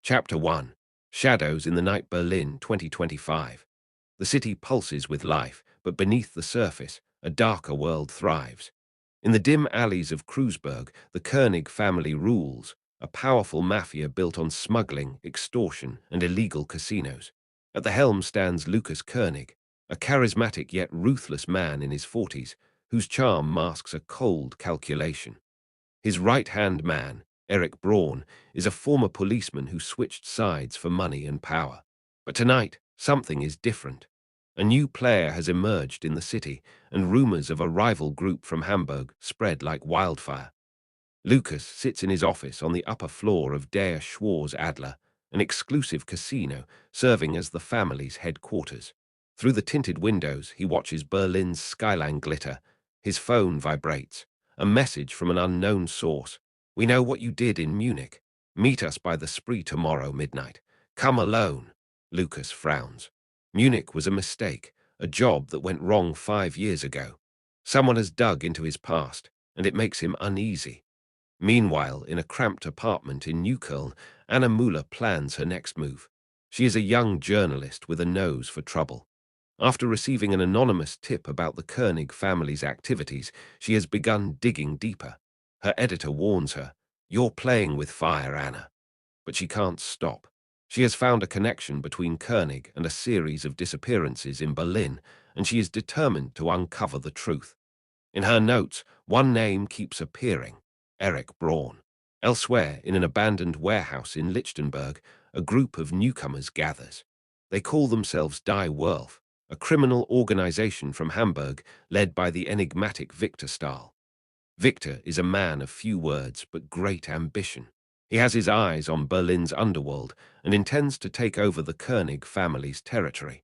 Chapter 1. Shadows in the Night, Berlin, 2025. The city pulses with life, but beneath the surface, a darker world thrives. In the dim alleys of Kreuzberg, the König family rules, a powerful mafia built on smuggling, extortion, and illegal casinos. At the helm stands Lukas König, a charismatic yet ruthless man in his 40s, whose charm masks a cold calculation. His right-hand man, Eric Braun, is a former policeman who switched sides for money and power. But tonight, something is different. A new player has emerged in the city, and rumors of a rival group from Hamburg spread like wildfire. Lukas sits in his office on the upper floor of Der Schwarz Adler, an exclusive casino serving as the family's headquarters. Through the tinted windows, he watches Berlin's skyline glitter. His phone vibrates. A message from an unknown source. "We know what you did in Munich. Meet us by the Spree tomorrow midnight. Come alone." Lukas frowns. Munich was a mistake, a job that went wrong 5 years ago. Someone has dug into his past, and it makes him uneasy. Meanwhile, in a cramped apartment in Neukölln, Anna Müller plans her next move. She is a young journalist with a nose for trouble. After receiving an anonymous tip about the König family's activities, she has begun digging deeper. Her editor warns her, "You're playing with fire, Anna." But she can't stop. She has found a connection between König and a series of disappearances in Berlin, and she is determined to uncover the truth. In her notes, one name keeps appearing: Eric Braun. Elsewhere, in an abandoned warehouse in Lichtenberg, a group of newcomers gathers. They call themselves Die Wolf, a criminal organization from Hamburg led by the enigmatic Victor Stahl. Victor is a man of few words but great ambition. He has his eyes on Berlin's underworld and intends to take over the König family's territory.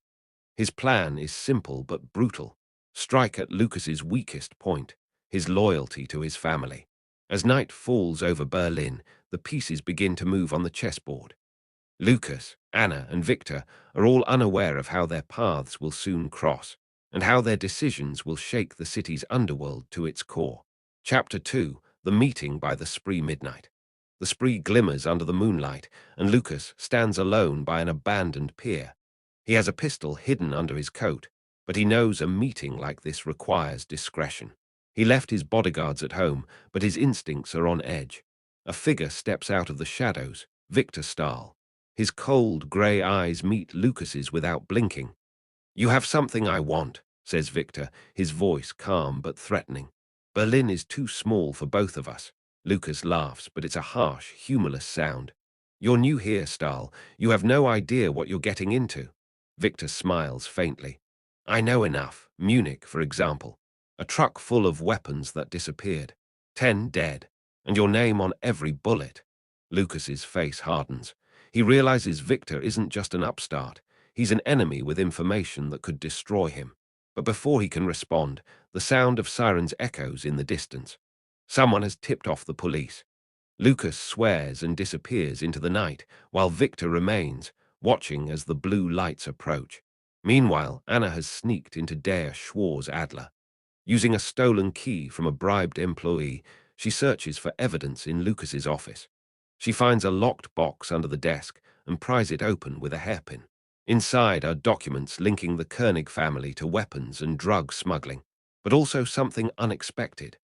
His plan is simple but brutal: strike at Lukas's weakest point, his loyalty to his family. As night falls over Berlin, the pieces begin to move on the chessboard. Lukas, Anna, and Victor are all unaware of how their paths will soon cross, and how their decisions will shake the city's underworld to its core. Chapter 2. The Meeting by the Spree Midnight. The Spree glimmers under the moonlight, and Lukas stands alone by an abandoned pier. He has a pistol hidden under his coat, but he knows a meeting like this requires discretion. He left his bodyguards at home, but his instincts are on edge. A figure steps out of the shadows, Victor Stahl. His cold, grey eyes meet Lukas's without blinking. "You have something I want," says Victor, his voice calm but threatening. "Berlin is too small for both of us." Lukas laughs, but it's a harsh, humorless sound. "You're new here, Stahl. You have no idea what you're getting into." Victor smiles faintly. "I know enough. Munich, for example. A truck full of weapons that disappeared. 10 dead. And your name on every bullet." Lukas's face hardens. He realizes Victor isn't just an upstart. He's an enemy with information that could destroy him. But before he can respond, the sound of sirens echoes in the distance. Someone has tipped off the police. Lukas swears and disappears into the night, while Victor remains, watching as the blue lights approach. Meanwhile, Anna has sneaked into Der Schwarz Adler. Using a stolen key from a bribed employee, she searches for evidence in Lukas's office. She finds a locked box under the desk and pries it open with a hairpin. Inside are documents linking the König family to weapons and drug smuggling, but also something unexpected: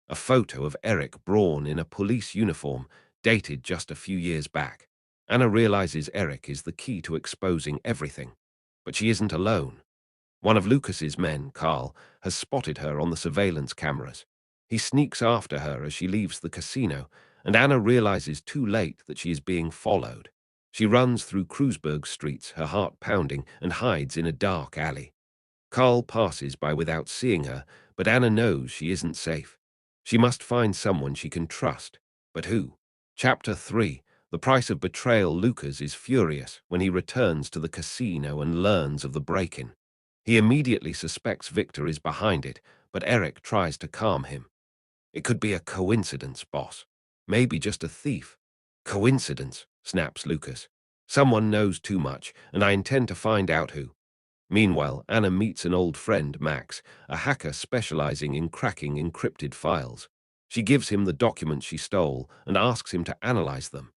a photo of Eric Braun in a police uniform dated just a few years back. Anna realizes Eric is the key to exposing everything, but she isn't alone. One of Lukas's men, Karl, has spotted her on the surveillance cameras. He sneaks after her as she leaves the casino, and Anna realizes too late that she is being followed. She runs through Kreuzberg streets, her heart pounding, and hides in a dark alley. Karl passes by without seeing her, but Anna knows she isn't safe. She must find someone she can trust. But who? Chapter 3. The Price of Betrayal. Lukas is furious when he returns to the casino and learns of the break-in. He immediately suspects Victor is behind it, but Eric tries to calm him. "It could be a coincidence, boss. Maybe just a thief." "Coincidence," snaps Lukas. "Someone knows too much, and I intend to find out who." Meanwhile, Anna meets an old friend, Max, a hacker specializing in cracking encrypted files. She gives him the documents she stole and asks him to analyze them.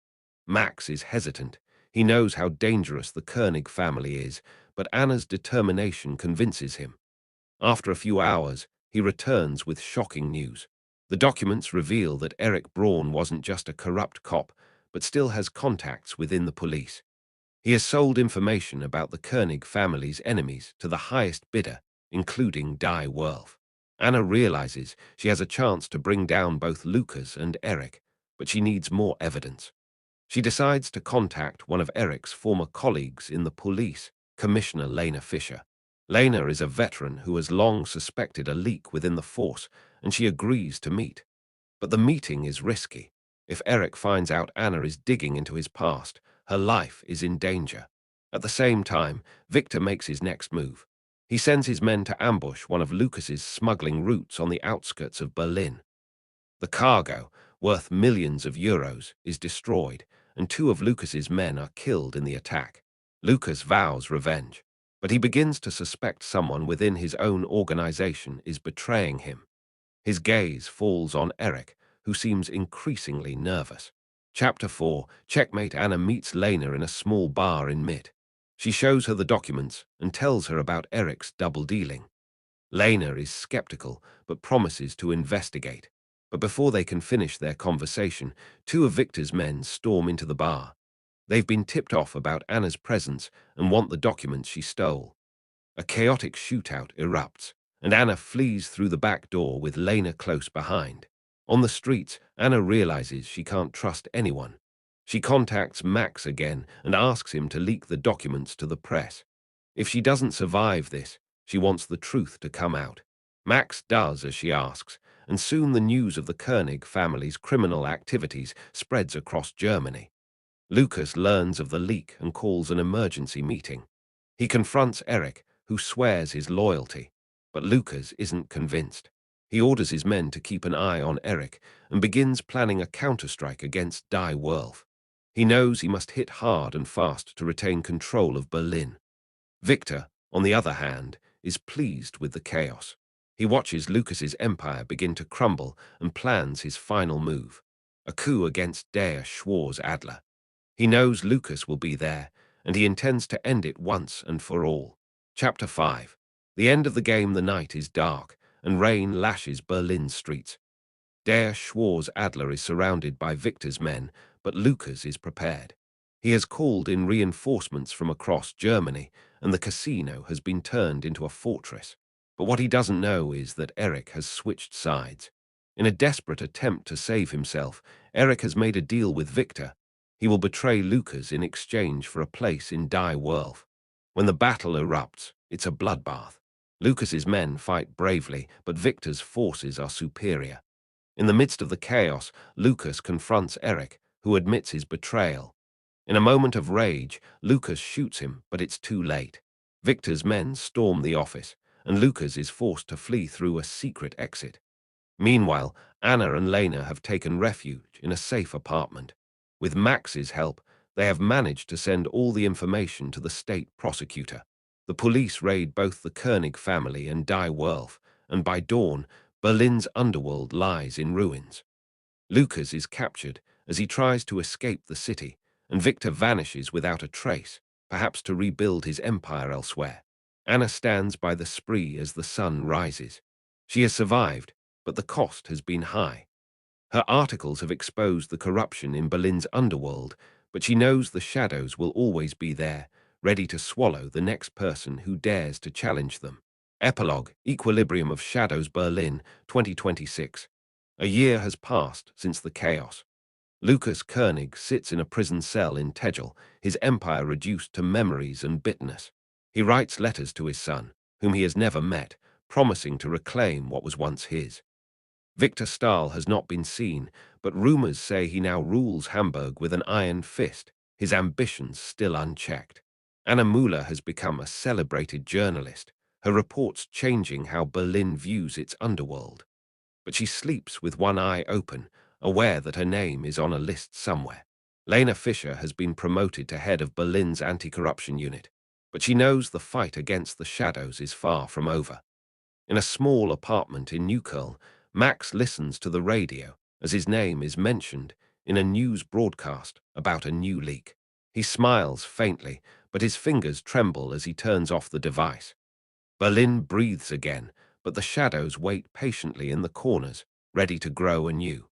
Max is hesitant. He knows how dangerous the König family is, but Anna's determination convinces him. After a few hours, he returns with shocking news. The documents reveal that Eric Braun wasn't just a corrupt cop, but still has contacts within the police. He has sold information about the König family's enemies to the highest bidder, including Die Wolf. Anna realizes she has a chance to bring down both Lukas and Eric, but she needs more evidence. She decides to contact one of Eric's former colleagues in the police, Commissioner Lena Fisher. Lena is a veteran who has long suspected a leak within the force, and she agrees to meet. But the meeting is risky. If Eric finds out Anna is digging into his past, her life is in danger. At the same time, Victor makes his next move. He sends his men to ambush one of Lucas's smuggling routes on the outskirts of Berlin. The cargo, worth millions of euros, is destroyed, and two of Lucas's men are killed in the attack. Lucas vows revenge, but he begins to suspect someone within his own organization is betraying him. His gaze falls on Eric, who seems increasingly nervous. Chapter 4. Checkmate. Anna meets Lena in a small bar in Mitt. She shows her the documents and tells her about Eric's double-dealing. Lena is skeptical, but promises to investigate. But before they can finish their conversation, two of Victor's men storm into the bar. They've been tipped off about Anna's presence and want the documents she stole. A chaotic shootout erupts, and Anna flees through the back door with Lena close behind. On the streets, Anna realizes she can't trust anyone. She contacts Max again and asks him to leak the documents to the press. If she doesn't survive this, she wants the truth to come out. Max does as she asks, and soon the news of the König family's criminal activities spreads across Germany. Lukas learns of the leak and calls an emergency meeting. He confronts Eric, who swears his loyalty, but Lukas isn't convinced. He orders his men to keep an eye on Eric and begins planning a counterstrike against Die Wolf. He knows he must hit hard and fast to retain control of Berlin. Victor, on the other hand, is pleased with the chaos. He watches Lucas's empire begin to crumble and plans his final move, a coup against Der Schwarz-Adler. He knows Lukas will be there, and he intends to end it once and for all. Chapter 5. The end of the game. The night is dark, and rain lashes Berlin's streets. Der Schwarz-Adler is surrounded by Victor's men, but Lukas is prepared. He has called in reinforcements from across Germany, and the casino has been turned into a fortress. But what he doesn't know is that Eric has switched sides. In a desperate attempt to save himself, Eric has made a deal with Victor. He will betray Lukas in exchange for a place in Die Wolf. When the battle erupts, it's a bloodbath. Lucas's men fight bravely, but Victor's forces are superior. In the midst of the chaos, Lukas confronts Eric, who admits his betrayal. In a moment of rage, Lukas shoots him, but it's too late. Victor's men storm the office, and Lukas is forced to flee through a secret exit. Meanwhile, Anna and Lena have taken refuge in a safe apartment. With Max's help, they have managed to send all the information to the state prosecutor. The police raid both the König family and Die Wolf, and by dawn, Berlin's underworld lies in ruins. Lukas is captured as he tries to escape the city, and Victor vanishes without a trace, perhaps to rebuild his empire elsewhere. Anna stands by the spree as the sun rises. She has survived, but the cost has been high. Her articles have exposed the corruption in Berlin's underworld, but she knows the shadows will always be there, ready to swallow the next person who dares to challenge them. Epilogue. Equilibrium of Shadows. Berlin, 2026. A year has passed since the chaos. Lukas König sits in a prison cell in Tegel, his empire reduced to memories and bitterness. He writes letters to his son, whom he has never met, promising to reclaim what was once his. Victor Stahl has not been seen, but rumors say he now rules Hamburg with an iron fist, his ambitions still unchecked. Anna Müller has become a celebrated journalist, her reports changing how Berlin views its underworld. But she sleeps with one eye open, aware that her name is on a list somewhere. Lena Fischer has been promoted to head of Berlin's anti-corruption unit, but she knows the fight against the shadows is far from over. In a small apartment in Neukölln, Max listens to the radio as his name is mentioned in a news broadcast about a new leak. He smiles faintly, but his fingers tremble as he turns off the device. Berlin breathes again, but the shadows wait patiently in the corners, ready to grow anew.